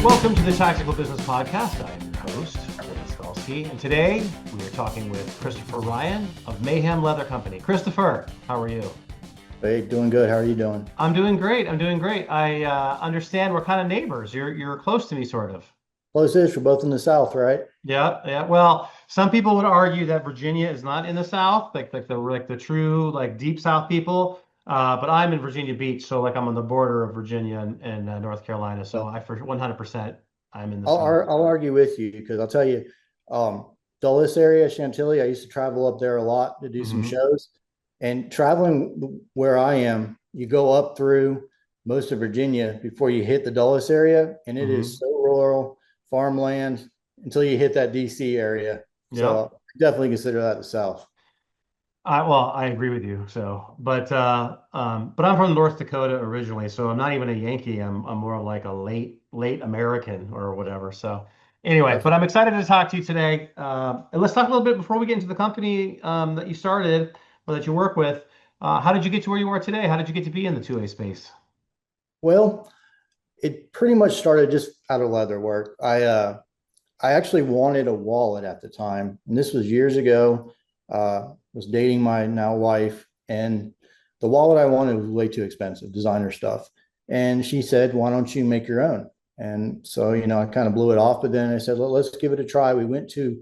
Welcome to the Tactical Business Podcast. I am your host, Wade Skalsky, and today we are talking with Christopher Ryan of Mayhem Leather Company. Christopher, how are you? Hey, doing good. How are you doing? I'm doing great. I understand we're kind of neighbors. You're close to me, sort of. Close-ish. We're both in the South, right? Yeah, yeah. Well, some people would argue that Virginia is not in the South, like the true like deep South people. But I'm in Virginia Beach, so like I'm on the border of Virginia and North Carolina. So I for 100% I'm in the South. I'll argue with you because I'll tell you, Dulles area, Chantilly, I used to travel up there a lot to do some Hmm. shows. And traveling where I am, you go up through most of Virginia before you hit the Dulles area, and it is Hmm. so rural, farmland until you hit that DC area. Yeah. So definitely consider that the South. I agree with you. But I'm from North Dakota originally, so I'm not even a Yankee. I'm more like a late American or whatever. So anyway, That's but I'm excited to talk to you today. And let's talk a little bit before we get into the company that you started or that you work with. How did you get to where you are today? How did you get to be in the 2A space? well, it pretty much started just out of leather work. I actually wanted a wallet at the time, and this was years ago. Was dating my now wife, and the wallet I wanted was way too expensive, designer stuff. And she said, "Why don't you make your own?" And so, I kind of blew it off. But then I said, "Let's give it a try." We went to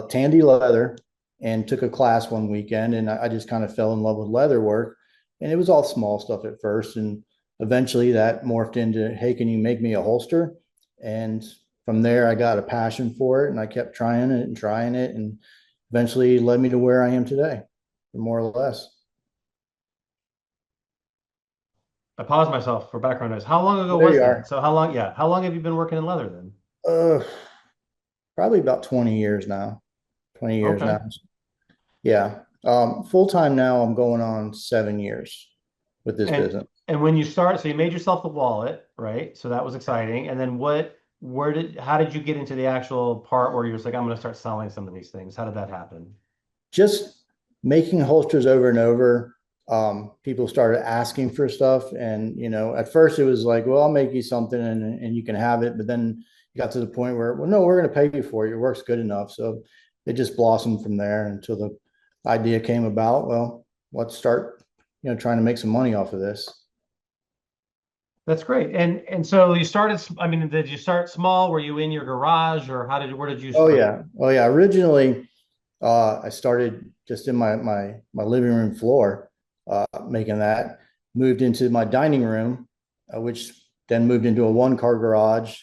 Tandy Leather and took a class one weekend, and I just kind of fell in love with leather work. And it was all small stuff at first, and eventually that morphed into, "Hey, can you make me a holster?" And from there, I got a passion for it, and I kept trying it, and eventually led me to where I am today, more or less. I paused myself for background noise. How long ago There was you that? are. So how long? Yeah, how long have you been working in leather then? Uh, Probably about 20 years now. 20 years Okay. now. Yeah. Full time now, I'm going on 7 years with this And business. and when you start, so you made yourself the wallet, right? So that was exciting. And then how did you get into the actual part where you're just like, I'm going to start selling some of these things? How did that happen? Just making holsters over and over. People started asking for stuff, and at first it was like, "Well, I'll make you something, and you can have it." But then you got to the point where, "Well, no, we're going to pay you for it. Your work's good enough." So it just blossomed from there until the idea came about. Well, let's start, trying to make some money off of this. That's great. And so you started, I mean, did you start small? Were you in your garage or where did you Oh start? yeah, oh yeah. Originally, I started just in my living room floor, making that. Moved into my dining room, which then moved into a one-car garage,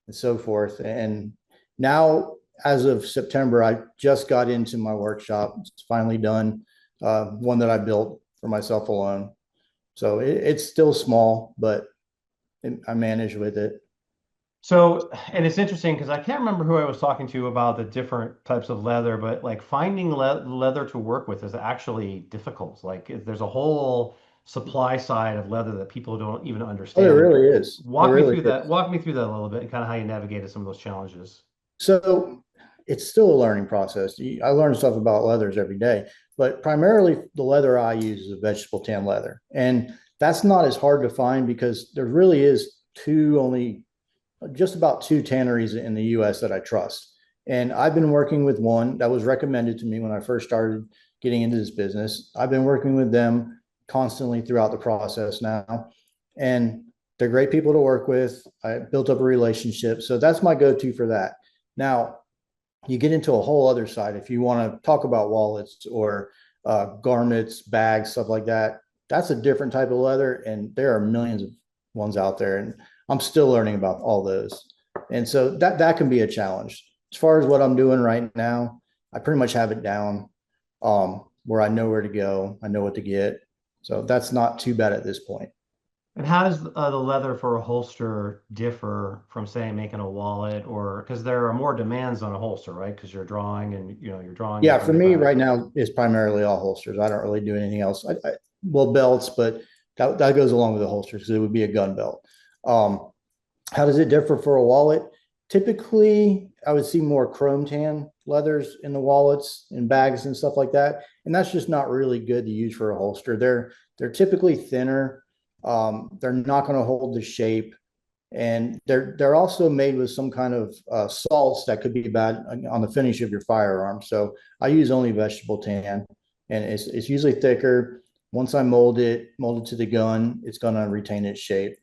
and so forth. And now, as of September, I just got into my workshop. It's finally done. One that I built for myself alone. So it's still small, but I manage with it. So, and it's interesting because I can't remember who I was talking to about the different types of leather, but like finding leather to work with is actually difficult. There's a whole supply side of leather that people don't even Oh, there understand. really is. There really is. Walk me through that a little bit and kind of how you navigated some of those challenges. So it's still a learning process. I learn stuff about leathers every day, but primarily the leather I use is a vegetable tan leather. And that's not as hard to find because there really is only just about two tanneries in the US that I trust. And I've been working with one that was recommended to me when I first started getting into this business. I've been working with them constantly throughout the process now. And they're great people to work with. I built up a relationship. So that's my go to for that. Now, you get into a whole other side. If you want to talk about wallets or garments, bags, stuff like that, that's a different type of leather. And there are millions of ones out there. And I'm still learning about all those. And so that can be a challenge. As far as what I'm doing right now, I pretty much have it down, where I know where to go, I know what to get. So that's not too bad at this point. And how does the leather for a holster differ from, say, making a wallet or because there are more demands on a holster, right? Because you're drawing and you're drawing Yeah, into for the me back. right now is primarily all holsters. I don't really do anything else. Well, belts, but that goes along with the holsters because it would be a gun belt. Um, how does it differ for a wallet? Typically, I would see more chrome tan leathers in the wallets and bags and stuff like that, and that's just not really good to use for a holster. They're typically thinner. They're not going to hold the shape, And they're also made with some kind of salts that could be bad on the finish of your firearm. So I use only vegetable tan, and it's usually thicker. Once I mold it to the gun, it's going to retain its shape,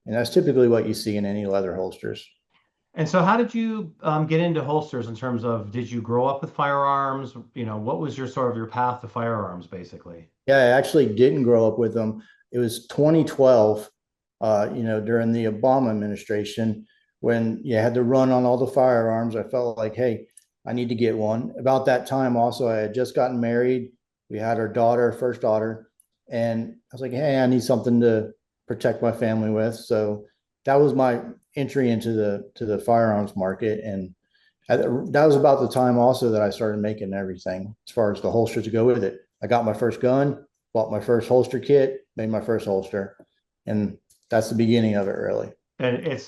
and that's typically what you see in any leather holsters. And so how did you get into holsters in terms of, did you grow up with firearms? What was your sort of your path to firearms, basically? Yeah, I actually didn't grow up with them. It was 2012, during the Obama administration when you had to run on all the firearms. I felt like, hey, I need to get one. About that time, also, I had just gotten married. We had our daughter, first daughter, and I was like, hey, I need something to protect my family with. So that was my entry into the firearms market, and that was about the time also that I started making everything as far as the holster to go with it. I got my first gun, bought my first holster kit, made my first holster, and that's the beginning of it, really. And it's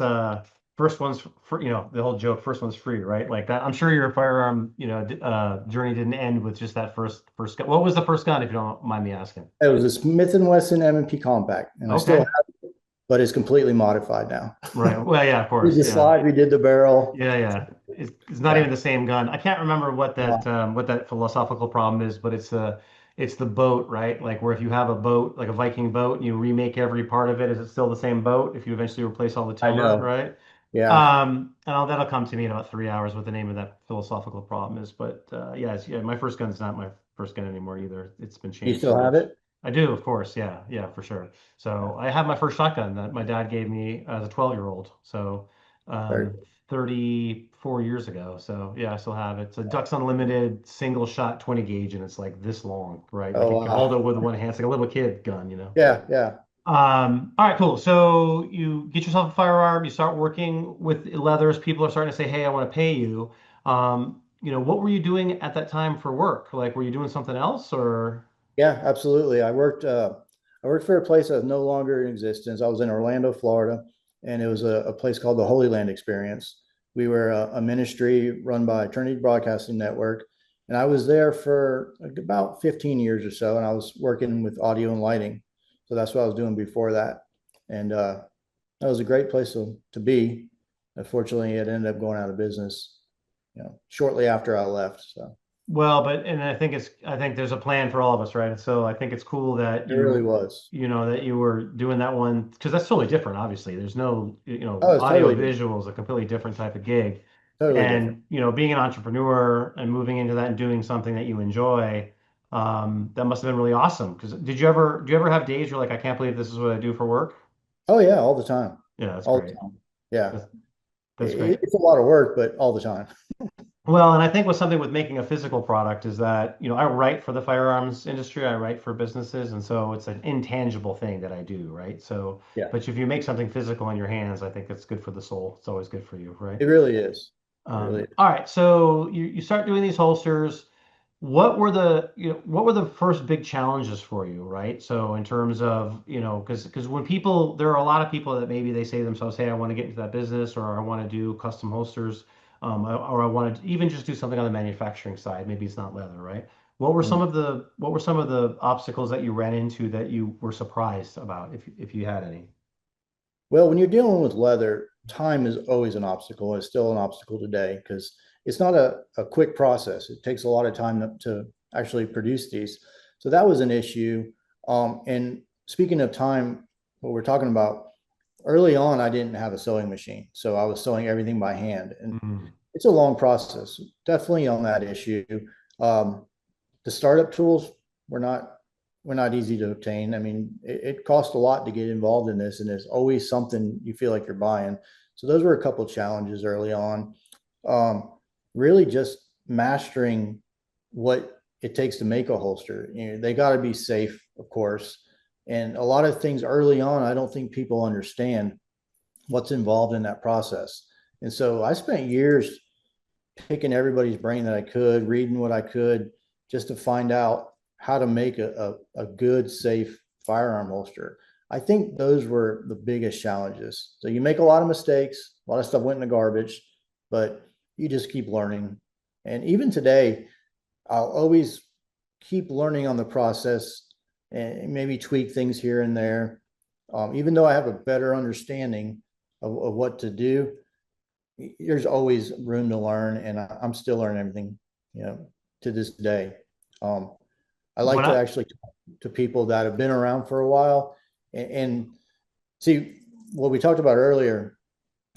first one's for the whole joke, first one's free, right? Like that. I'm sure your firearm journey didn't end with just that first gun. What was the first gun, if you don't mind me asking? It was a Smith and Wesson M&P Compact, and I still Okay. have it, but it's completely modified now. Right. Well, yeah, of We course. did the Yeah. slide, we did the barrel. Yeah, yeah. It's not Yeah. even the same gun. I can't remember what that philosophical problem is, but it's the boat, right? Like where if you have a boat, like a Viking boat, and you remake every part of it, is it still the same boat if you eventually replace all the I tiller, know. right? Yeah. That'll come to me in about 3 hours what the name of that philosophical problem is. But yeah, my first gun's not my first gun anymore either. It's been You changed so still have much. it? I do, of course. Yeah, yeah, for sure. Yeah. So I have my first shotgun that my dad gave me as a 12-year-old. So Very um, cool. 34 years ago. So yeah, I still have it. It's a Ducks Unlimited single shot 20 gauge, and it's like this long, right? Like Oh, you can hold wow. it with one hand. It's like a little kid gun. Yeah, yeah. All right, cool. So you get yourself a firearm, you start working with leathers, people are starting to say, hey, I want to pay you. What were you doing at that time for work? Like, were you doing something else or? Yeah, absolutely. I worked for a place that's no longer in existence. I was in Orlando, Florida, and it was a place called the Holy Land Experience. We were a ministry run by Trinity Broadcasting Network, and I was there for like about 15 years or so, and I was working with audio and lighting. So that's what I was doing before that. And that was a great place to be. Unfortunately, it ended up going out of business, shortly after I left. So Well, and I think there's a plan for all of us, right? So I think it's cool that it really was. that you were doing that one because that's totally different, obviously. There's no, Oh, it's audio totally different. visual is a completely different type of gig. Totally different. And, being an entrepreneur and moving into that and doing something that you enjoy, that must have been really awesome. Because do you ever have days you're like, I can't believe this is what I do for work? Oh yeah, all the time. Yeah, that's All the great. time. Yeah. That's, that's great. It's a lot of work, but all the time. Well, and I think with something with making a physical product is that, I write for the firearms industry, I write for businesses, and so it's an intangible thing that I do, right? So, Yeah. but if you make something physical in your hands, I think it's good for the soul. It's always good for you, right? It really is. It really is. All right, so you start doing these holsters. What were the first big challenges for you, right? So in terms of, because when people, there are a lot of people that maybe they say to themselves, hey, I want to get into that business, or I want to do custom holsters, or I want to even just do something on the manufacturing side. Maybe it's not leather, right? Mm. What were some of the obstacles that you ran into that you were surprised about, if you had any? Well, when you're dealing with leather, time is always an obstacle. It's still an obstacle today because it's not a quick process. It takes a lot of time to actually produce these. So that was an issue. And speaking of time, what we're talking about, early on, I didn't have a sewing machine. So I was sewing everything by hand. And Mm. it's a long process, definitely on that issue. Um, the startup tools were not were not easy to obtain. I mean, it cost a lot to get involved in this, and there's always something you feel like you're buying. So those were a couple of challenges early on. Um, Really, just mastering what it takes to make a holster. They got to be safe, of course, and a lot of things early on. I don't think people understand what's involved in that process. And so I spent years picking everybody's brain that I could, reading what I could, just to find out how to make a good, safe firearm holster. I think those were the biggest challenges. So you make a lot of mistakes, a lot of stuff went in the garbage, but you just keep learning. And even today, I'll always keep learning on the process and maybe tweak things here and there. Even though I have a better understanding, of what to do, there's always room to learn, and I'm still learning everything, you know, to this day. Um, I like When to I actually talk to people that have been around for a while and see what we talked about earlier.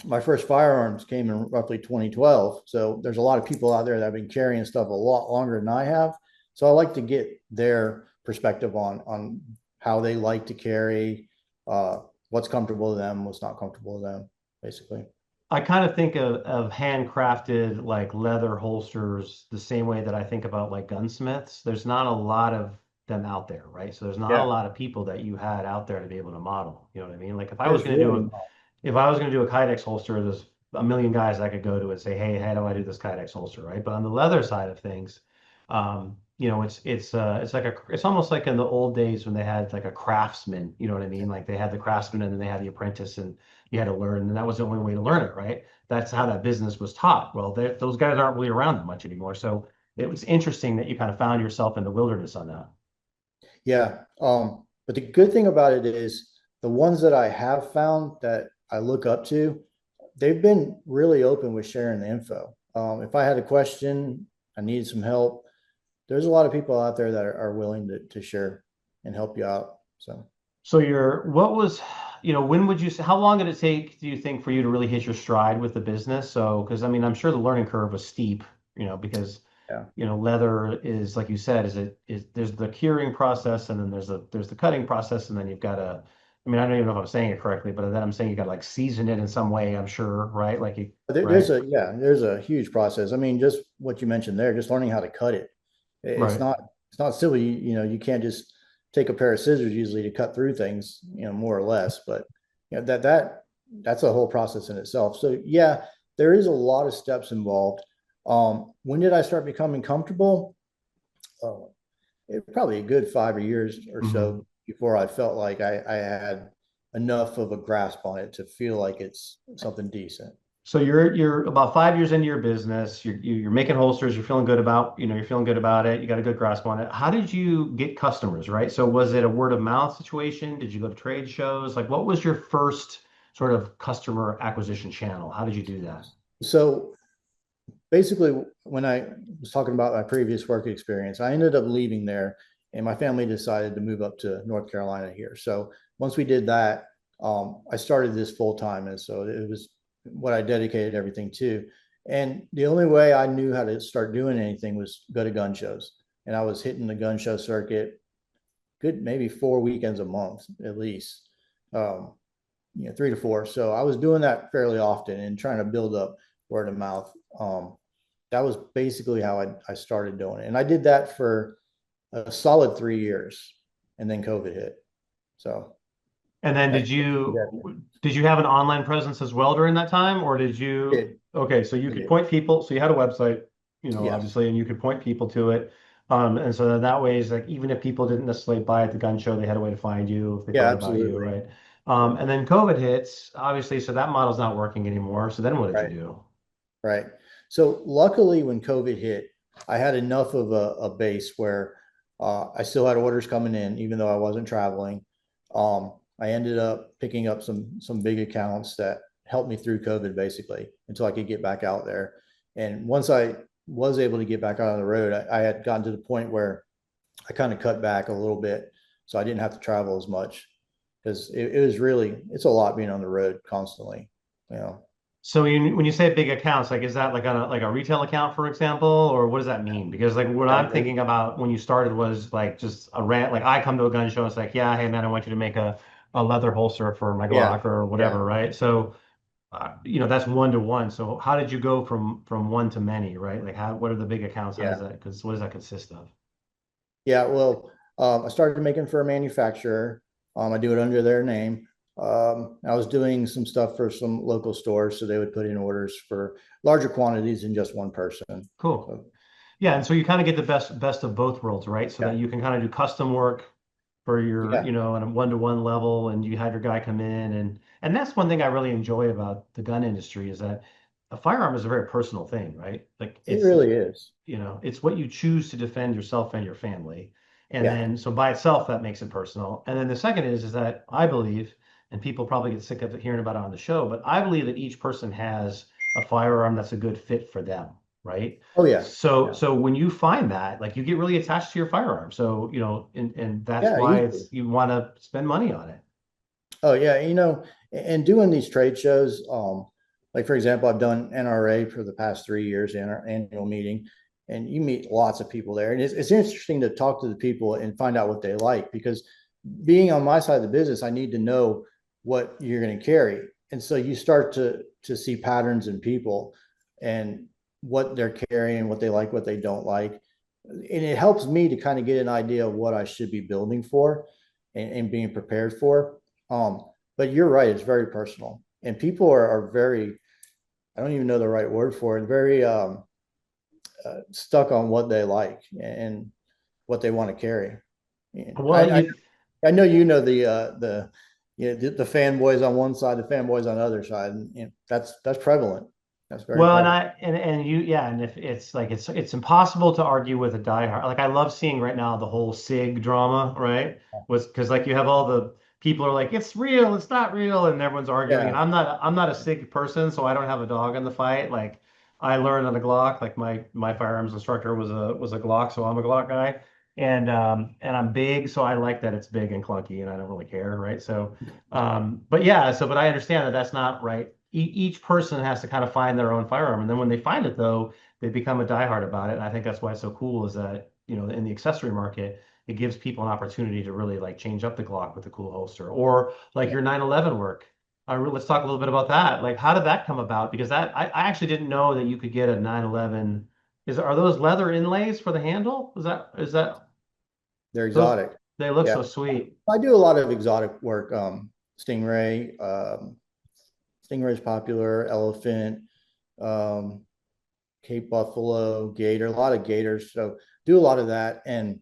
My first firearms came in roughly 2012. So there's a lot of people out there that have been carrying stuff a lot longer than I have. So I like to get their perspective on how they like to carry, what's comfortable to them, what's not comfortable to them, basically. I kind of think of handcrafted like leather holsters the same way that I think about like gunsmiths. There's not a lot of them out there, right? So there's not a Yeah, lot of people that you had out there to be able to model. You know what I mean? Like there's really not. if I was going to do a Kydex holster, there's a million guys I could go to and say, hey, how do I do this Kydex holster, right? But on the leather side of things, it's like it's almost like in the old days when they had like a craftsman, you know what I mean? Like they had the craftsman and then they had the apprentice and you had to learn, and that was the only way to learn it, right? That's how that business was taught. Well, those guys aren't really around that much anymore. So it was interesting that you kind of found yourself in the wilderness on that. Yeah. But the good thing about it is the ones that I have found that I look up to, they've been really open with sharing the info. If I had a question, I needed some help, there's a lot of people out there that are willing to share and help you out. So So what was, when would you say, how long did it take, do you think, for you to really hit your stride with the business? So, because I mean, I'm sure the learning curve was steep, because, yeah, leather is, like you said, there's the curing process and then there's the cutting process. And then you've got to, I mean, I don't even know if I'm saying it correctly, but then I'm saying you got to like season it in some way, I'm sure, right? Like there's right? there's a huge process. I mean, just what you mentioned there, just learning how to cut it. It's Right. not it's not silly. You can't just take a pair of scissors usually to cut through things, more or less. But that's a whole process in itself. So yeah, there is a lot of steps involved. When did I start becoming comfortable? Uh, it probably a good 5 years or Mhm. so before I felt like I had enough of a grasp on it to feel like it's something decent. So you're about 5 years into your business. You're making holsters. You're feeling good about you're feeling good about it. You got a good grasp on it. How did you get customers, right? So was it a word of mouth situation? Did you go to trade shows? Like what was your first sort of customer acquisition channel? How did you do that? So basically, when I was talking about my previous work experience, I ended up leaving there, and my family decided to move up to North Carolina here. So once we did that, I started this full time, and so it was what I dedicated everything to. And the only way I knew how to start doing anything was go to gun shows, and I was hitting the gun show circuit, good maybe 4 weekends a month at least. Um, 3 to 4. So I was doing that fairly often and trying to build up word of mouth. That was basically how I started doing it. And I did that for a solid 3 years, and then COVID hit. So And then that, did you have an online presence as well during that time, or did you? it, Okay, so you could it, point people. So you had a website, yeah, obviously, and you could point people to it. And so then that way is like even if people didn't necessarily buy at the gun show, they had a way to find you if they yeah, thought about you, absolutely. right? And then COVID hits, obviously, so that model's not working anymore. So then what did you Right, do? right. So luckily, when COVID hit, I had enough of a base where I still had orders coming in, even though I wasn't traveling. I ended up picking up some big accounts that helped me through COVID basically until I could get back out there. And once I was able to get back out on the road, I had gotten to the point where I kind of cut back a little bit, so I didn't have to travel as much because it was really it's a lot being on the road constantly. You know, So when you say big accounts, like is that like on like a retail account, for example, or what does that mean? Because like what I'm yeah, thinking about when you started was like just a rant. Like I come to a gun show, it's like, yeah, hey man, I want you to make a leather holster for my yeah, Glock or yeah. whatever, right? So that's one to one. So how did you go from one to many, right? Like what are the big accounts? How does Yeah. that, because what does that consist of? Yeah, well, I started making for a manufacturer. I do it under their name. I was doing some stuff for some local stores, so they would put in orders for larger quantities than just one person. Cool. So, Yeah, and so you kind of get the best of both worlds, right? So that yeah, you can kind of do custom work for your, yeah, on a one-to-one level, and you have your guy come in, and that's one thing I really enjoy about the gun industry is that a firearm is a very personal thing, right? Like it really is. it's what you choose to defend yourself and your family. And Yeah, then so by itself that makes it personal. And then the second is that I believe, and people probably get sick of hearing about it on the show, but I believe that each person has a firearm that's a good fit for them, right? Oh yeah. So when you find that, like you get really attached to your firearm. So, and that's Yeah, why easily. it's you want to spend money on it. Oh yeah, and doing these trade shows, like for example, I've done NRA for the past 3 years in our annual meeting, and you meet lots of people there, and it's interesting to talk to the people and find out what they like because being on my side of the business, I need to know what you're going to carry, and so you start to see patterns in people and what they're carrying, what they like, what they don't like, and it helps me to kind of get an idea of what I should be building for and being prepared for. But you're right, it's very personal. And people are very, I don't even know the right word for it, very stuck on what they like and what they want to carry. And Well, you I know the fanboys on one side, the fanboys on the other side, and that's prevalent. That's very Well, and prevalent. I and you, yeah, and if it's like it's impossible to argue with a diehard. Like I love seeing right now the whole SIG drama, right? Was because like you have all the people are like it's real, it's not real, and everyone's arguing. And Yeah, I'm not a SIG person, so I don't have a dog in the fight. Like I learned on a Glock. Like my firearms instructor was a Glock, so I'm a Glock guy. And I'm big, so I like that it's big and clunky, and I don't really care, right? So but yeah, but I understand that that's not right. Each person has to kind of find their own firearm, and then when they find it, though, they become a diehard about it. And I think that's why it's so cool is that in the accessory market, it gives people an opportunity to really like change up the Glock with a cool holster, or like yeah. your 911 work. Let's talk a little bit about that. Like, how did that come about? Because I actually didn't know that you could get a 911. Are those leather inlays for the handle? Is that They're those? exotic. They look Yeah, so sweet. I do a lot of exotic work. Stingray, Stingray's popular, elephant, um, Cape Buffalo, gator, a lot of gators. So do a lot of that. And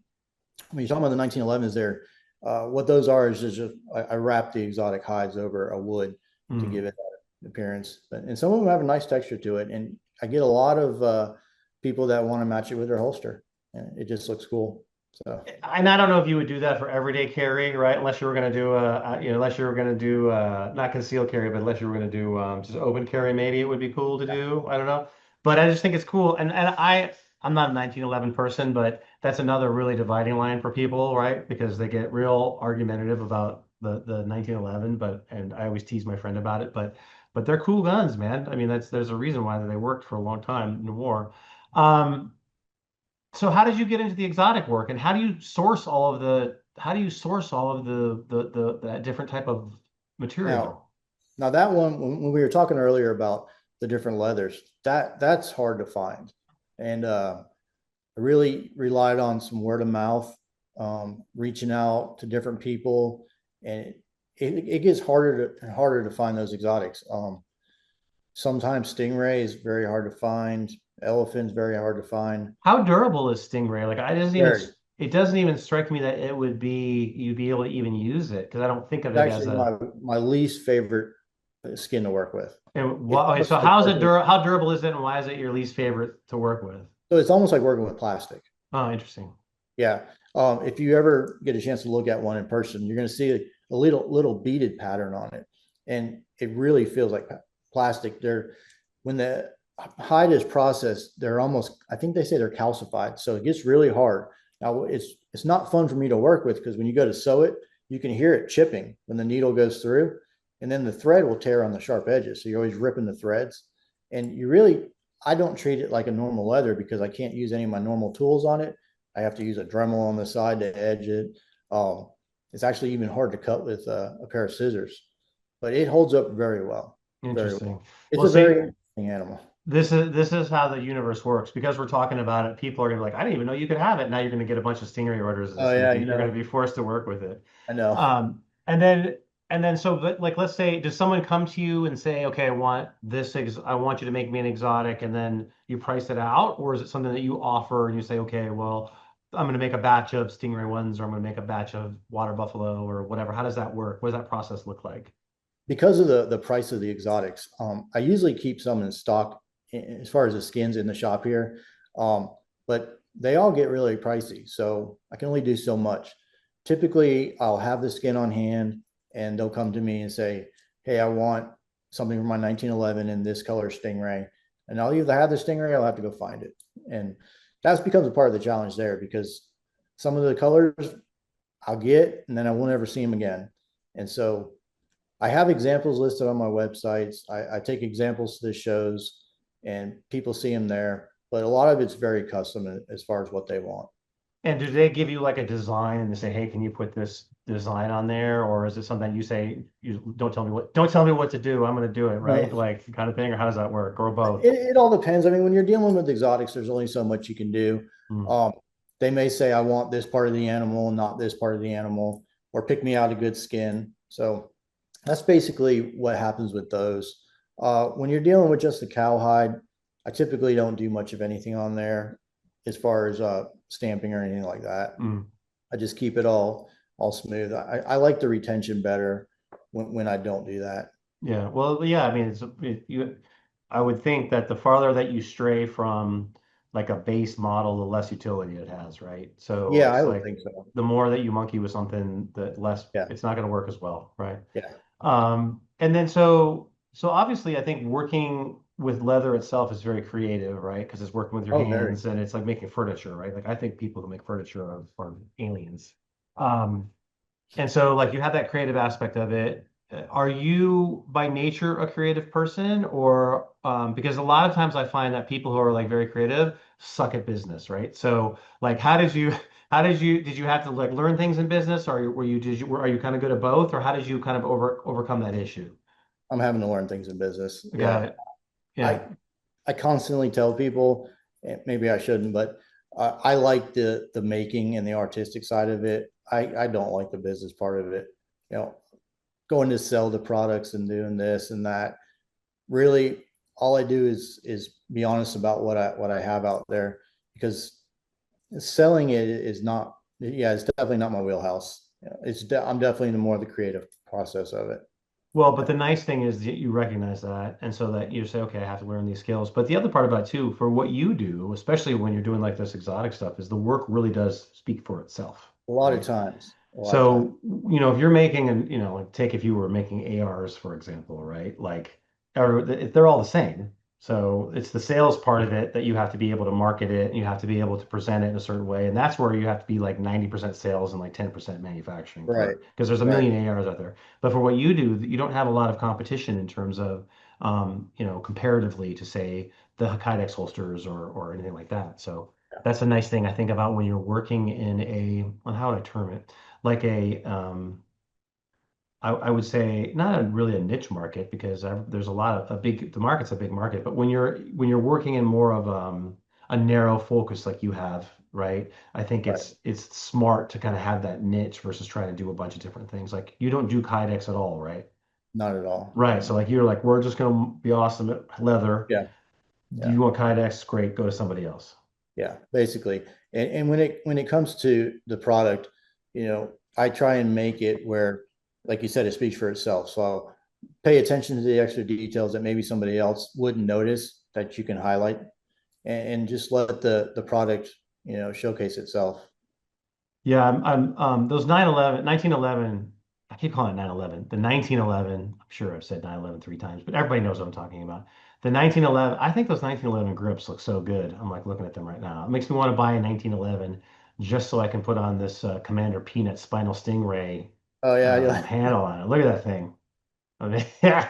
when you're talking about the 1911s there, what those are is just I wrap the exotic hides over a wood to Hmm. give it that appearance. And some of them have a nice texture to it. And I get a lot of people that want to match it with their holster. And it just looks cool. So And I don't know if you would do that for everyday carry, right? Unless you were going to do unless you were going to do not concealed carry, but unless you were going to do just open carry, maybe it would be cool to do. I don't know, but I just think it's cool. And I'm not a 1911 person, but that's another really dividing line for people, right? Because they get real argumentative about the 1911, and I always tease my friend about it, but they're cool guns, man. I mean, there's a reason why they worked for a long time in the war. Um, so how did you get into the exotic work, and how do you source all of the different type of now, material? now that one, when we were talking earlier about the different leathers, that's hard to find. And I really relied on some word of mouth, reaching out to different people, and it gets harder and harder to find those exotics. Sometimes stingray is very hard to find. Elephant's very hard to find. How durable is Stingray? Like Very. it doesn't even strike me that you'd be able to even use it because I don't think of It's it as actually a. my least favorite skin to work with. It's Okay, so almost like working with, how durable is it, and why is it your least favorite to work with? so it's almost like working with plastic. Oh, interesting. Yeah. If you ever get a chance to look at one in person, you're going to see a little beaded pattern on it, and it really feels like plastic. They're when the hide is processed, they're almost. I think they say they're calcified, so it gets really hard. Now it's not fun for me to work with because when you go to sew it, you can hear it chipping when the needle goes through, and then the thread will tear on the sharp edges. So you're always ripping the threads, and I don't treat it like a normal leather because I can't use any of my normal tools on it. I have to use a Dremel on the side to edge it. Um, it's actually even hard to cut with a pair of scissors, but it holds up very well. Very Interesting. well. It's Well, a very see, interesting animal. this is how the universe works. Because we're talking about it, people are gonna be like, I didn't even know you could have it. Now you're gonna get a bunch of Stingray orders. Oh It's gonna yeah, be you're gonna be forced to work with it. I know. And then so like let's say, does someone come to you and say, okay, I want you to make me an exotic, and then you price it out, or is it something that you offer and you say, okay, well, I'm gonna make a batch of Stingray ones, or I'm gonna make a batch of water buffalo, or whatever. How does that work? What does that process look like? Because of the price of the exotics, I usually keep some in stock as far as the skins in the shop here. Um, but they all get really pricey, so I can only do so much. Typically, I'll have the skin on hand and they'll come to me and say, hey, I want something from my 1911 in this color Stingray. And I'll either have the Stingray or I'll have to go find it. And that's becomes a part of the challenge there, because some of the colors I'll get and then I won't ever see them again. And so I have examples listed on my websites. I take examples to the shows and people see them there, but a lot of it's very custom as far as what they want. And do they give you like a design and they say, hey, can you put this design on there? Or is it something you say, you don't tell me what to do. I'm going to do it, right? No, Like kind of thing, or how does that work? Or both? it all depends. I mean, when you're dealing with exotics, there's only so much you can do. Mm. Um, they may say, I want this part of the animal, not this part of the animal, or pick me out a good skin. So that's basically what happens with those. When you're dealing with just the cowhide, I typically don't do much of anything on there as far as stamping or anything like that. Mm. I just keep it all smooth. I like the retention better when I don't do that. Yeah. Well, yeah, I mean, I would think that the farther that you stray from like a base model, the less utility it has, right? So Yeah, I it's would like think so. the more that you monkey with something, the less Yeah, it's not going to work as well, right? yeah. And then so obviously I think working with leather itself is very creative, right? Because it's working with your Oh, very. hands and it's like making furniture, right? Like I think people who make furniture are aliens. Um, and so like you have that creative aspect of it. Are you by nature a creative person or because a lot of times I find that people who are like very creative suck at business, right? So like did you have to like learn things in business or are you kind of good at both or how did you kind of overcome that issue? I'm having to learn things in business. Got Yeah. it. I Yeah. I constantly tell people, maybe I shouldn't, but I like the making and the artistic side of it. I don't like the business part of it. You know, going to sell the products and doing this and that. Really, all I do is be honest about what I have out there, because selling it is not. Yeah, it's definitely not my wheelhouse. I'm definitely in the more the creative process of it. Well, but the nice thing is that you recognize that, and so that you say, okay, I have to learn these skills. But the other part about it too, for what you do, especially when you're doing like this exotic stuff, is the work really does speak for itself, A lot of right? times, a lot of times. So, if you're making and like take if you were making ARs, for example, right? Like, they're all the same. So it's the sales part of it that you have to be able to market it, and you have to be able to present it in a certain way, and that's where you have to be like 90% sales and like 10% manufacturing Right, for because there's a right. million ARs out there. But for what you do, you don't have a lot of competition in terms of, comparatively to say the Kydex holsters or anything like that. So that's a nice thing I think about when you're working in well, how would I term it? Like I would say not really a niche market because there's a lot of the market's a big market, but when you're working in more of a narrow focus like you have, right? I think Right. it's smart to kind of have that niche versus trying to do a bunch of different things. Like you don't do Kydex at all, right? Not at all. Right. So No. like you're like, we're just gonna be awesome at leather. Yeah. Do Yeah. you want Kydex? Great, go to somebody else. Yeah. Basically. And when it comes to the product, I try and make it where, like you said, it speaks for itself. So I'll pay attention to the extra details that maybe somebody else wouldn't notice that you can highlight, and just let the product, showcase itself. Yeah, I'm those 9/11, 1911. I keep calling it 9/11. The 1911, I'm sure I've said 9/11 three times, but everybody knows what I'm talking about. The 1911, I think those 1911 grips look so good. I'm like looking at them right now. It makes me want to buy a 1911 just so I can put on this Commander Peanut Spinal Stingray Oh yeah. Yeah. handle on it. Look at that thing. I mean, yeah,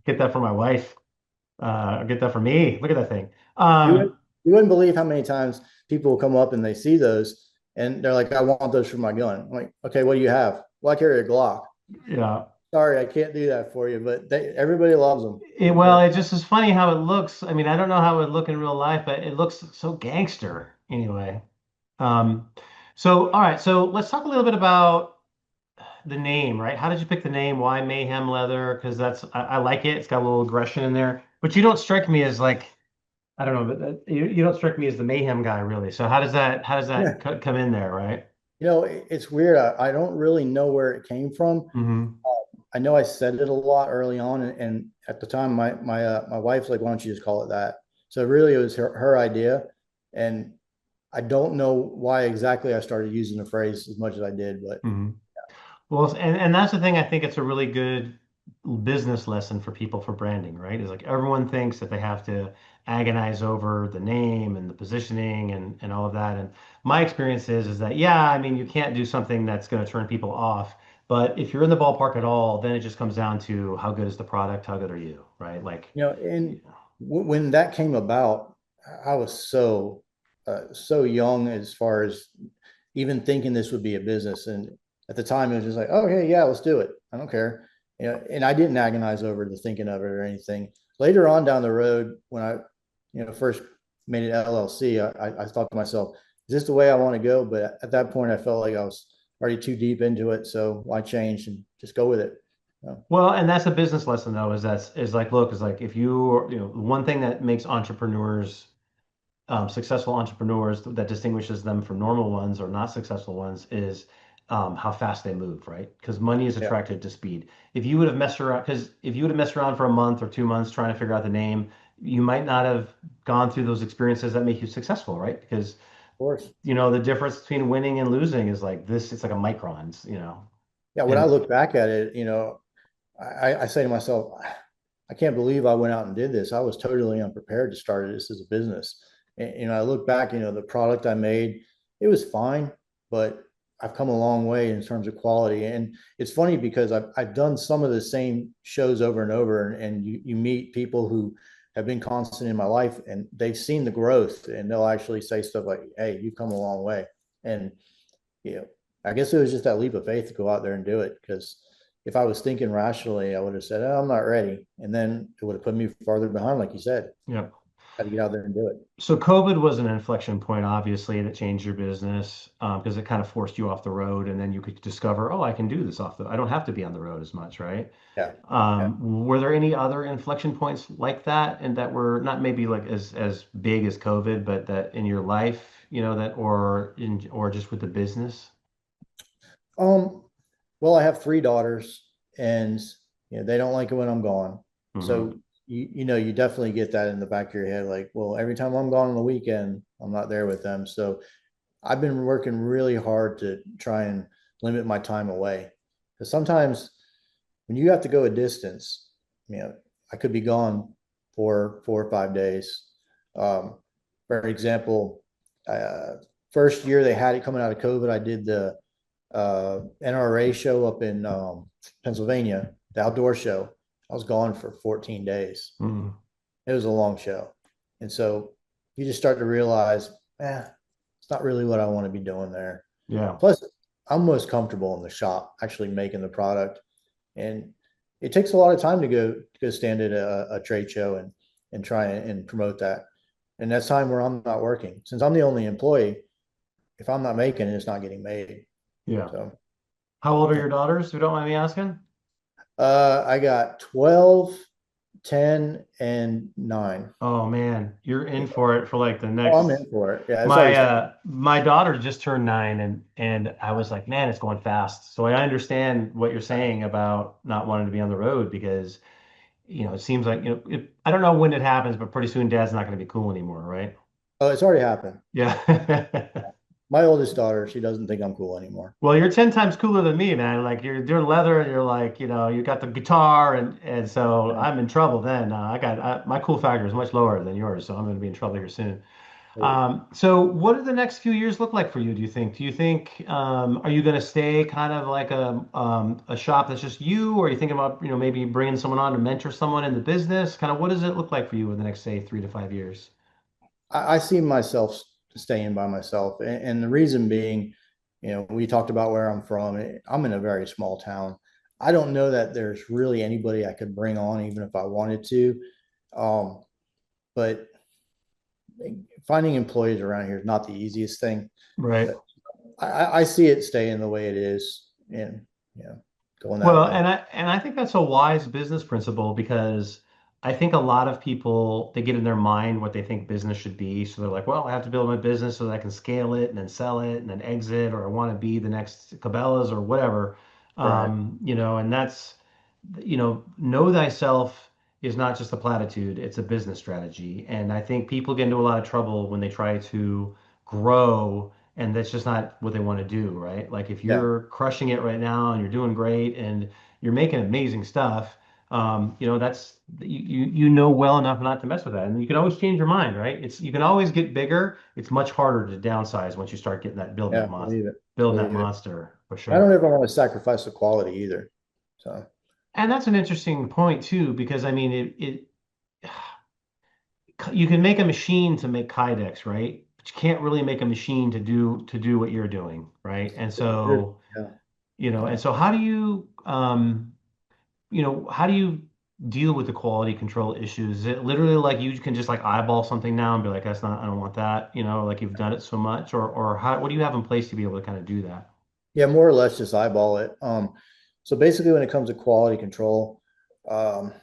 get that for my wife. Get that for me. Look at that thing. You wouldn't, Um, you wouldn't believe how many times people will come up and they see those and they're like, I want those for my gun. I'm like, okay, what do you have? Well, I carry a Glock. yeah. Sorry, I can't do that for you, but everybody loves them. Well, it just is funny how it looks. I mean, I don't know how it would look in real life, but it looks so gangster anyway. Um, so, all right. So let's talk a little bit about the name, right? How did you pick the name? Why Mayhem Leather? Because I like it. It's got a little aggression in there, but you don't strike me as like, I don't know, but you don't strike me as the Mayhem guy really. So how does that Yeah. come in there, right? It's weird. I don't really know where it came from. Hmm. I know I said it a lot early on, and at the time, my wife's like, "Why don't you just call it that?" So really, it was her idea, and I don't know why exactly I started using the phrase as much as I did, but Hmm. Well, and that's the thing. I think it's a really good business lesson for people for branding, right? Is like everyone thinks that they have to agonize over the name and the positioning and all of that. And my experience is that yeah, I mean, you can't do something that's going to turn people off. But if you're in the ballpark at all, then it just comes down to how good is the product, how good are you, right? Like, And when that came about, I was so young as far as even thinking this would be a business. And at the time, it was just like, oh, hey, yeah, let's do it. I don't care. And I didn't agonize over the thinking of it or anything. Later on down the road, when I, first made it LLC, I thought to myself, is this the way I want to go? But at that point, I felt like I was already too deep into it. So I changed and just go with it. So, well, and that's a business lesson though, is like, look, is like if one thing that makes entrepreneurs successful entrepreneurs that distinguishes them from normal ones or not successful ones is how fast they move, right? Because money is yeah, attracted to speed. If you would have messed around, because if you would have messed around for a month or 2 months trying to figure out the name, you might not have gone through those experiences that make you successful, right? Because of course. the difference between winning and losing is like this, it's like a microns. Yeah, when I And look back at it, I say to myself, I can't believe I went out and did this. I was totally unprepared to start this as a business. And, I look back, the product I made, it was fine, but I've come a long way in terms of quality. And it's funny because I've done some of the same shows over and over, and you meet people who have been constant in my life and they've seen the growth and they'll actually say stuff like, hey, you've come a long way. And you know, I guess it was just that leap of faith to go out there and do it. Because if I was thinking rationally, I would have said, oh, I'm not ready. And then it would have put me farther behind, like you said. yeah. Had to get out there and do it. So COVID was an inflection point, obviously, that changed your business because it kind of forced you off the road, and then you could discover, oh, I can do this off the. I don't have to be on the road as much, right? Yeah. Yeah. Were there any other inflection points like that, and that were not maybe like as big as COVID, but that in your life, that or just with the business? Um, well, I have three daughters and they don't like it when I'm gone. Hmm. So you definitely get that in the back of your head, like, well, every time I'm gone on the weekend, I'm not there with them. So I've been working really hard to try and limit my time away. Because sometimes when you have to go a distance, I could be gone for 4 or 5 days. Um, for example, uh, first year they had it coming out of COVID, I did the NRA show up in Pennsylvania, the outdoor show. I was gone for 14 days. Hmm. It was a long show. And so you just start to realize, it's not really what I want to be doing there. Yeah. Plus, I'm most comfortable in the shop actually making the product. And it takes a lot of time to go stand at a trade show and try and promote that. And that's time where I'm not working. Since I'm the only employee, if I'm not making it, it's not getting made. Yeah. So How old are yeah. your daughters? If you don't mind me asking. I got 12, 10, and 9. Oh man, you're in for it for like the Oh, I'm next. in for it. Yeah, it's My already uh started. my daughter just turned 9 and I was like, man, it's going fast. So I understand what you're saying about not wanting to be on the road because it seems like I don't know when it happens, but pretty soon dad's not going to be cool anymore, right? Oh, it's already happened. Yeah. My oldest daughter, she doesn't think I'm cool anymore. Well, you're 10 times cooler than me, man. Like you're doing leather and you're like, you got the guitar and so Yeah. I'm in trouble then. My cool factor is much lower than yours, so I'm going to be in trouble here soon. So what do the next few years look like for you, do you think? Do you think are you going to stay kind of like a shop that's just you, or are you thinking about, maybe bringing someone on to mentor someone in the business? Kind of what does it look like for you in the next, say, 3 to 5 years? I see myself staying by myself. And the reason being, we talked about where I'm from. I'm in a very small town. I don't know that there's really anybody I could bring on, even if I wanted to. Um, but finding employees around here is not the easiest thing. Right. But I see it staying the way it is and, going that Well, way. and I think that's a wise business principle because I think a lot of people they get in their mind what they think business should be. So they're like, well, I have to build my business so that I can scale it and then sell it and then exit, or I want to be the next Cabela's or whatever. Right. And that's, know thyself is not just a platitude, it's a business strategy. And I think people get into a lot of trouble when they try to grow and that's just not what they want to do, right? Like if Yeah. you're crushing it right now and you're doing great and you're making amazing stuff, that's you know well enough not to mess with that, and you can always change your mind, right? It's you can always get bigger. It's much harder to downsize once you start getting that Yeah. Believe it. building that Believe it. monster for I don't sure. ever want to sacrifice the quality either. So And that's an interesting point too, because I mean, it you can make a machine to make kydex, right? But you can't really make a machine to do what you're doing, right? And so, yeah. and Yeah. so how do you deal with the quality control issues? Is it literally like you can just like eyeball something now and be like, that's not, I don't want that, like you've done it so much, or what do you have in place to be able to kind of do that? Yeah, more or less just eyeball it. So basically when it comes to quality control, um,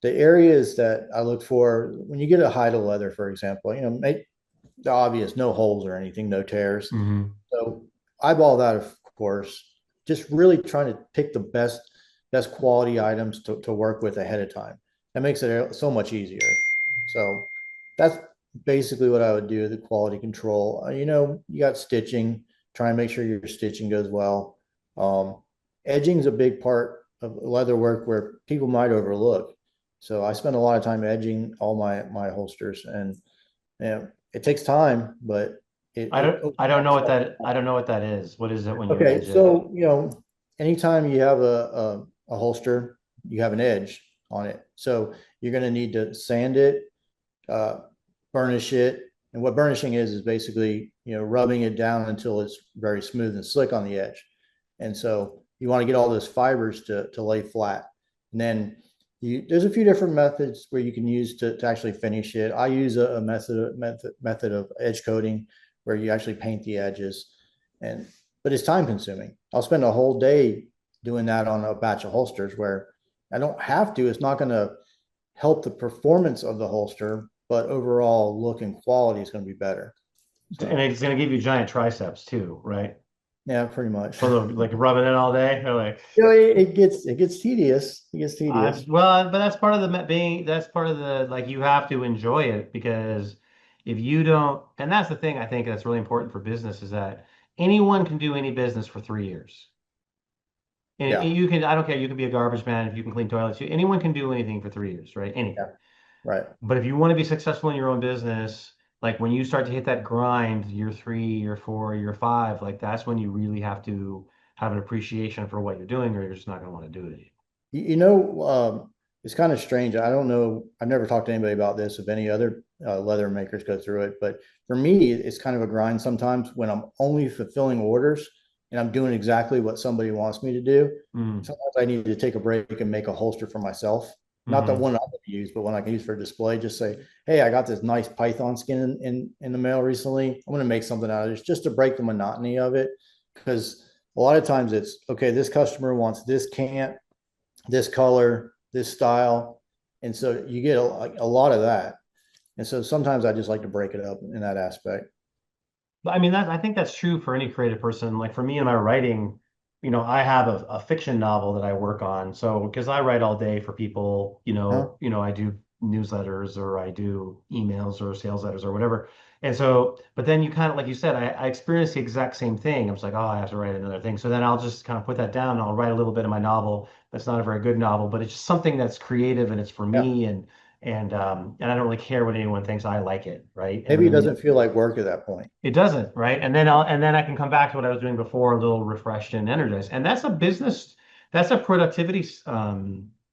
the areas that I look for when you get a hide of leather, for example, make the obvious, no holes or anything, no tears. Hmm. So eyeball that, of course, just really trying to pick the best quality items to work with ahead of time. That makes it so much easier. So that's basically what I would do, the quality control. You got stitching, try and make sure your stitching goes well. Edging is a big part of leather work where people might overlook. So I spend a lot of time edging all my holsters, and it takes time, but it I don't know what that is. What is it when you okay. edge it? So anytime you have a holster, you have an edge on it. So you're going to need to sand it, uh, burnish it, and what burnishing is basically rubbing it down until it's very smooth and slick on the edge. And so you want to get all those fibers to lay flat, and then there's a few different methods where you can use to actually finish it. I use a method of edge coating where you actually paint the edges, and but it's time consuming. I'll spend a whole day doing that on a batch of holsters where I don't have to. It's not going to help the performance of the holster, but overall look and quality is going to be better. And So it's going to give you giant triceps too, right? yeah, pretty much. For the like rubbing it all day. Or like, It gets tedious. It gets tedious. but that's part of that's part of the like you have to enjoy it because if you don't, and that's the thing I think that's really important for business is that anyone can do any business for 3 years. And Yeah, you can, I don't care, you can be a garbage man if you can clean toilets. Anyone can do anything for 3 years, right? Anything. yeah, right. But if you want to be successful in your own business, like when you start to hit that grind, year 3, year 4, year 5, like that's when you really have to have an appreciation for what you're doing, or you're just not going to want to do it. It's kind of strange. I don't know. I've never talked to anybody about this. If any other leather makers go through it, but for me, it's kind of a grind sometimes when I'm only fulfilling orders and I'm doing exactly what somebody wants me to do. Mm. Sometimes I need to take a break and make a holster for myself. Not the Hmm. one I'm going to use, but one I can use for display. Just say, hey, I got this nice python skin in the mail recently. I'm going to make something out of this just to break the monotony of it. Because a lot of times it's okay, this customer wants this cant, this color, this style. And so you get a lot of that. And so sometimes I just like to break it up in that aspect. But I mean, I think that's true for any creative person. Like for me in my writing, I have a fiction novel that I work on. So because I write all day for people, Huh? I do newsletters or I do emails or sales letters or whatever. And so, but then you kind of, like you said, I experienced the exact same thing. I was like, oh, I have to write another thing. So then I'll just kind of put that down and I'll write a little bit of my novel. That's not a very good novel, but it's just something that's creative and it's for Yeah. me and I don't really care what anyone thinks. I like it, right? And Maybe it then doesn't feel like work at that point. it doesn't, right? And then I can come back to what I was doing before, a little refreshed and energized. And that's a business, that's a productivity,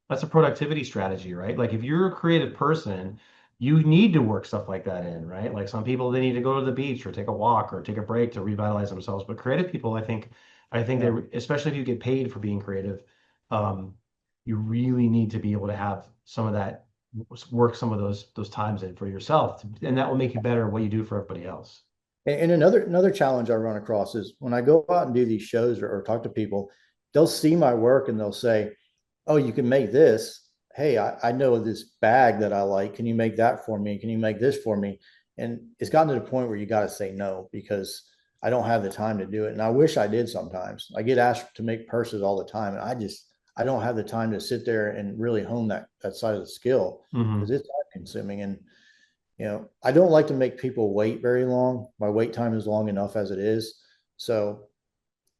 that's a productivity strategy, right? Like if you're a creative person, you need to work stuff like that in, right? Like some people they need to go to the beach or take a walk or take a break to revitalize themselves. But creative people, I think they, Yeah. especially if you get paid for being creative, um, you really need to be able to have some of that work some of those times in for yourself, and that will make you better at what you do for everybody else. And another challenge I run across is when I go out and do these shows or talk to people, they'll see my work and they'll say, oh, you can make this. Hey, I know this bag that I like. Can you make that for me? Can you make this for me? And it's gotten to the point where you got to say no because I don't have the time to do it. And I wish I did sometimes. I get asked to make purses all the time. And I don't have the time to sit there and really hone that side of the skill because Hmm. it's time consuming. And I don't like to make people wait very long. My wait time is long enough as it is. So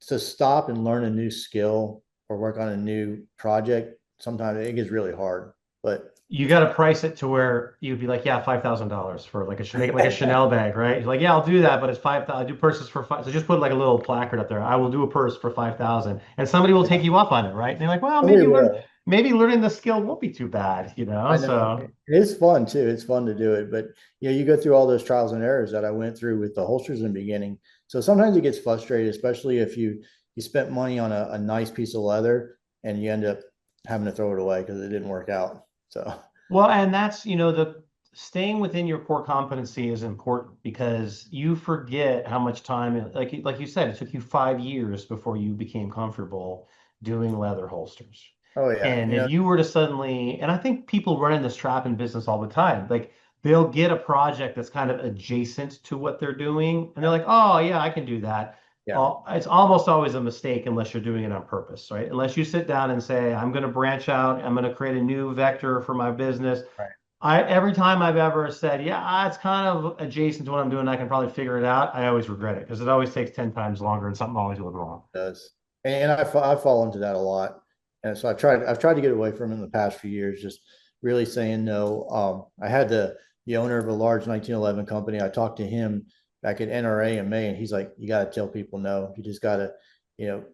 to stop and learn a new skill or work on a new project, sometimes it gets really hard. But You got to price it to where you'd be like, yeah, $5,000 for like make it like a Chanel bag, right? You're like, yeah, I'll do that, but it's 5,000. I do purses for five. So just put like a little placard up there. I will do a purse for 5,000, and somebody will take yeah, you up on it, right? And they're like, well, somebody will. maybe learning the skill won't be too bad, I know So, it's fun too. It's fun to do it, but you go through all those trials and errors that I went through with the holsters in the beginning. So sometimes it gets frustrated, especially if you spent money on a nice piece of leather and you end up having to throw it away because it didn't work out. So well, and that's, the staying within your core competency is important because you forget how much time, like you said, it took you 5 years before you became comfortable doing leather holsters. oh yeah, And if you were to suddenly, and I think people run in this trap in business all the time, like they'll get a project that's kind of adjacent to what they're doing, and they're like, oh yeah, I can do that. yeah, It's almost always a mistake unless you're doing it on purpose, right? Unless you sit down and say, I'm going to branch out, I'm going to create a new vector for my business. right. Every time I've ever said, yeah, it's kind of adjacent to what I'm doing, I can probably figure it out, I always regret it because it always takes 10 times longer and something always goes wrong. It does. And I fall into that a lot. And so I've tried to get away from it in the past few years, just really saying no. I had the owner of a large 1911 company. I talked to him back at NRA in May, and he's like, you got to tell people no. You just got to,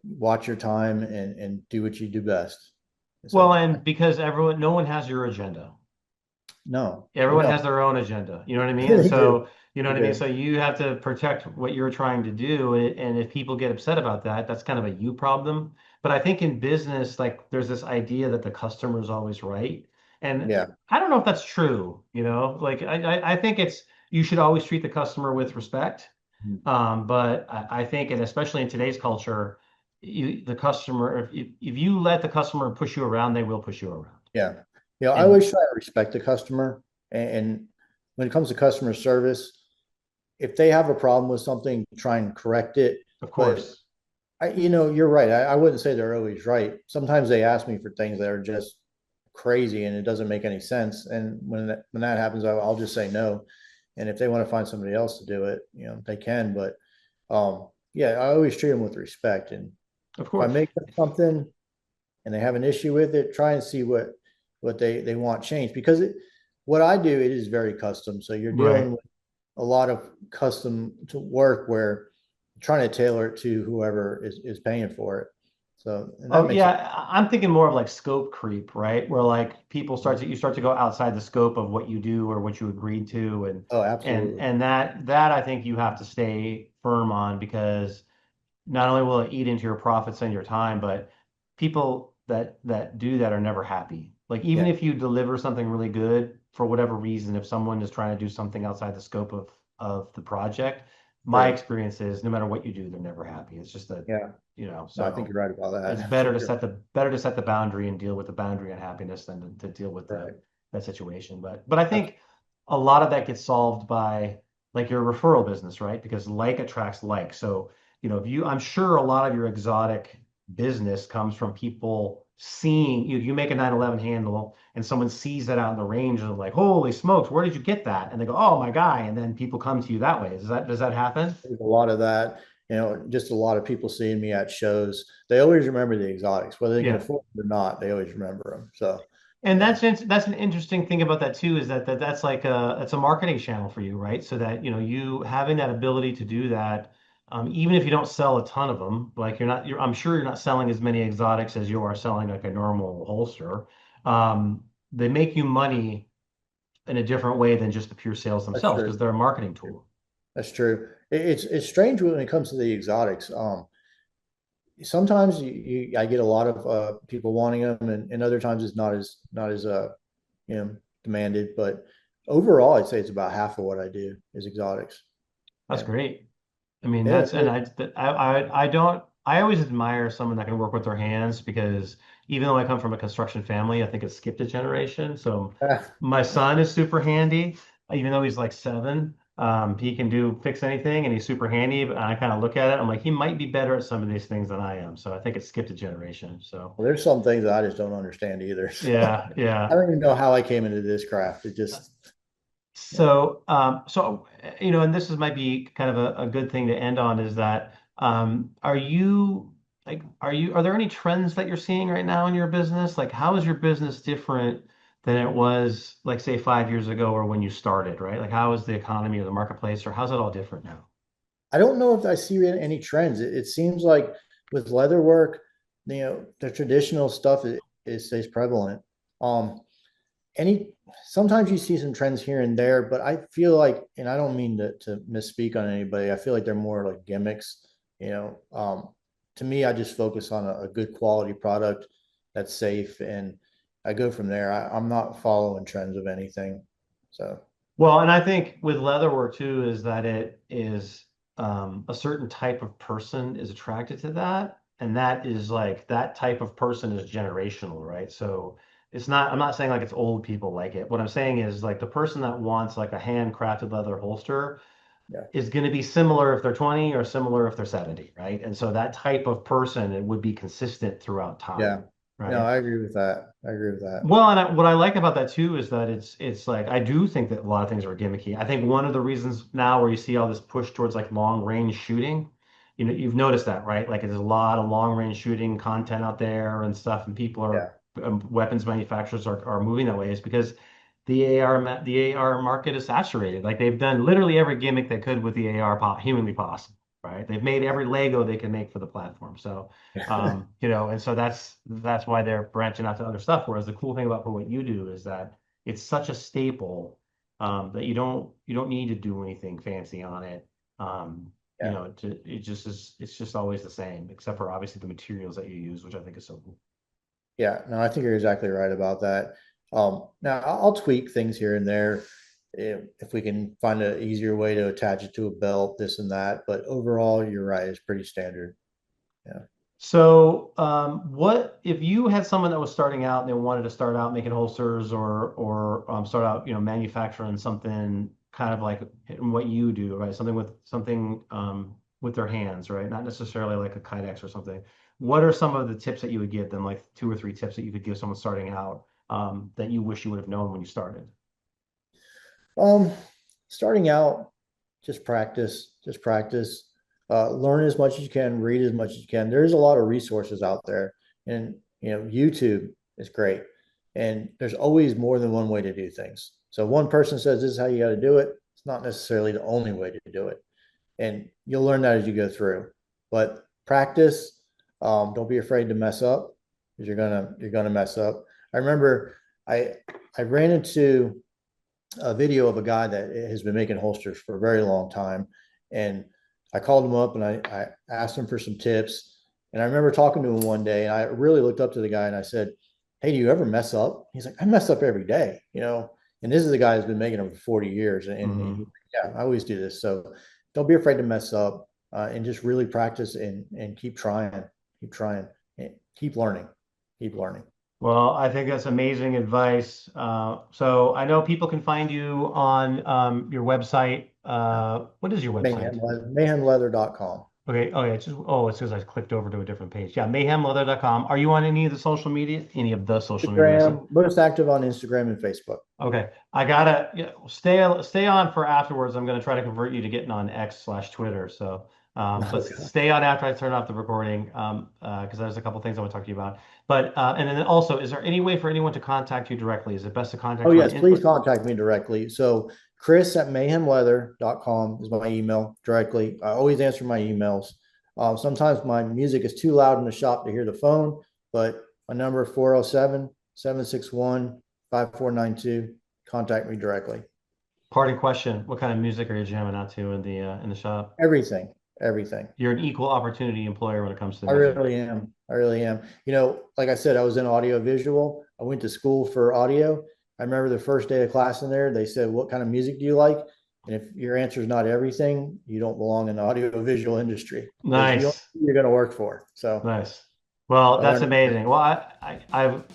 watch your time and do what you do best. Well, So and because no one has your agenda. no, they Everyone don't. has their own agenda. You know what I mean? And They do. so, you know They what I mean? do. So you have to protect what you're trying to do. And if people get upset about that, that's kind of a you problem. But I think in business, like there's this idea that the customer is always right. And Yeah. I don't know if that's true, like I think you should always treat the customer with respect. But I think, and especially in today's culture, the customer, if you let the customer push you around, they will push you around. Yeah. I And always try to respect the customer. And when it comes to customer service, if they have a problem with something, try and correct it. of But course. you're right. I wouldn't say they're always right. Sometimes they ask me for things that are just crazy and it doesn't make any sense. And when that happens, I'll just say no. And if they want to find somebody else to do it, they can. But yeah, I always treat them with respect. And Of if I course. make them something and they have an issue with it, try and see what they want changed. Because what I do, it is very custom. So you're dealing Right. with a lot of custom to work where trying to tailor it to whoever is paying for it. So, and that Oh makes it. yeah, I'm thinking more of like scope creep, right? Where like you start to go outside the scope of what you do or what you agreed to, and Oh, and absolutely. and that I think you have to stay firm on because not only will it eat into your profits and your time, but people that do that are never happy. Like even Yeah. if you deliver something really good, for whatever reason, if someone is trying to do something outside the scope of the project, my Sure. experience is no matter what you do, they're never happy. It's just that, Yeah. No, I think so you're right about it's that better for to sure. better to set the boundary and deal with the boundary unhappiness than to deal with Right. that situation. But I That's think a lot of that gets solved by like your referral business, right? Because like attracts like. So, if I'm sure a lot of your exotic business comes from people seeing you make a 911 handle and someone sees that out in the range and they're like, holy smokes, where did you get that? And they go, oh my guy. And then people come to you that way. Does that happen? there's a lot of that. Just a lot of people seeing me at shows. They always remember the exotics, whether they can Yeah. afford it or not. They always remember them. So, And yeah, that's an interesting thing about that too, is that's like it's a marketing channel for you, right? So that you having that ability to do that, even if you don't sell a ton of them, like I'm sure you're not selling as many exotics as you are selling like a normal holster. They make you money in a different way than just the pure sales that's themselves because true. they're a marketing tool. That's true. It's strange when it comes to the exotics. Sometimes I get a lot of people wanting them, and other times it's not as demanded. But overall, I'd say it's about half of what I do is exotics. That's Yeah, great. I mean, yeah, that's and I don't I always admire someone that can work with their hands because even though I come from a construction family, I think it skipped a generation. So my son is super handy, even though he's like 7. He can fix anything and he's super handy. But I kind of look at it, I'm like, he might be better at some of these things than I am. So I think it skipped a generation. So well, there's some things that I just don't understand either. So yeah, I yeah. don't even know how I came into this craft. It just And this might be kind of a good thing to end on is that, are you are there any trends that you're seeing right now in your business? Like, how is your business different than it was, like, say, 5 years ago or when you started, right? Like, how is the economy or the marketplace, or how's it all different now? I don't know if I see any trends. It seems like with leather work, the traditional stuff is stays prevalent. Um, any Sometimes you see some trends here and there, but I feel like, and I don't mean to misspeak on anybody, I feel like they're more like gimmicks. You know, to me, I just focus on a good quality product that's safe, and I go from there. I'm not following trends of anything. So Well, and I think with leatherwork too is that it is, a certain type of person is attracted to that, and that is like that type of person is generational, right? So it's not. I'm not saying like it's old people like it. What I'm saying is like the person that wants like a handcrafted leather holster yeah, is going to be similar if they're 20 or similar if they're 70, right? And so that type of person, it would be consistent throughout yeah. time, No, right? I agree with that. I agree with that. Well, and what I like about that too is that it's like I do think that a lot of things are gimmicky. I think one of the reasons now where you see all this push towards like long range shooting, you've noticed that, right? Like there's a lot of long range shooting content out there and stuff, and people are, Yeah, weapons manufacturers are moving that way. Is because the AR market is saturated. Like they've done literally every gimmick they could with the AR humanly possible, right? They've made every Lego they can make for the platform. So yeah. and so that's why they're branching out to other stuff. Whereas the cool thing about what you do is that it's such a staple, that you don't need to do anything fancy on it. Yeah. It just is, it's just always the same, except for obviously the materials that you use, which I think is so cool. Yeah, no, I think you're exactly right about that. Now I'll tweak things here and there if we can find an easier way to attach it to a belt, this and that. But overall, you're right; it's pretty standard. Yeah, So, what if you had someone that was starting out and they wanted to start out making holsters or start out, manufacturing something kind of like in what you do, right? Something with their hands, right? Not necessarily like a Kydex or something. What are some of the tips that you would give them, like two or three tips that you could give someone starting out, that you wish you would have known when you started? Um, starting out, just practice, just practice. Learn as much as you can, read as much as you can. There's a lot of resources out there, and YouTube is great. And there's always more than one way to do things. So one person says this is how you got to do it. It's not necessarily the only way to do it, and you'll learn that as you go through. But practice. Don't be afraid to mess up because you're gonna mess up. I remember I I ran into a video of a guy that has been making holsters for a very long time. And I called him up and I asked him for some tips. And I remember talking to him one day and I really looked up to the guy and I said, "Hey, do you ever mess up?" He's like, "I mess up every day, you know." And this is the guy who's been making them for 40 years. Yeah, I always do this. So don't be afraid to mess up, and just really practice and keep trying, and keep learning, keep learning. Well, I think that's amazing advice. So I know people can find you on, your website. What is your website? Mayhemleather.com. Okay. Oh, yeah. It's because I clicked over to a different page. Yeah, mayhemleather.com. Are you on any of the social media? Any of the social media? Instagram, most active on Instagram and Facebook. Okay. I gotta, stay on for afterwards. I'm gonna try to convert you to getting on X/Twitter. So, but Okay. stay on after I turn off the recording, because there's a couple things I want to talk to you about. But and then also, is there any way for anyone to contact you directly? Is it best to Oh, contact you on yes, please in? contact me directly. So Chris at mayhemleather.com is my email directly. I always answer my emails. Sometimes my music is too loud in the shop to hear the phone, but my number 407-761-5492. Contact me directly. Parting question: what kind of music are you jamming out to in the shop? Everything, everything. You're an equal opportunity employer when it comes to I music. really am. I really am. Like I said, I was in audio visual. I went to school for audio. I remember the first day of class in there, they said, "What kind of music do you like?" And if your answer is not everything, you don't belong in the audio visual industry because you don't Nice. know who you're going to work for. So Nice. Well, I that's learned. amazing. Well,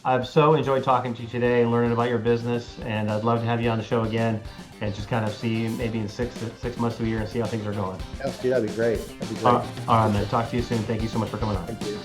I've so enjoyed talking to you today and learning about your business, and I'd love to have you on the show again and just kind of see maybe in 6 months to a year and see how things are going. Yes, dude, that'd be great. That'd be All great. right, all right, man. Talk to you soon. Thank you so much for coming on. Thank you.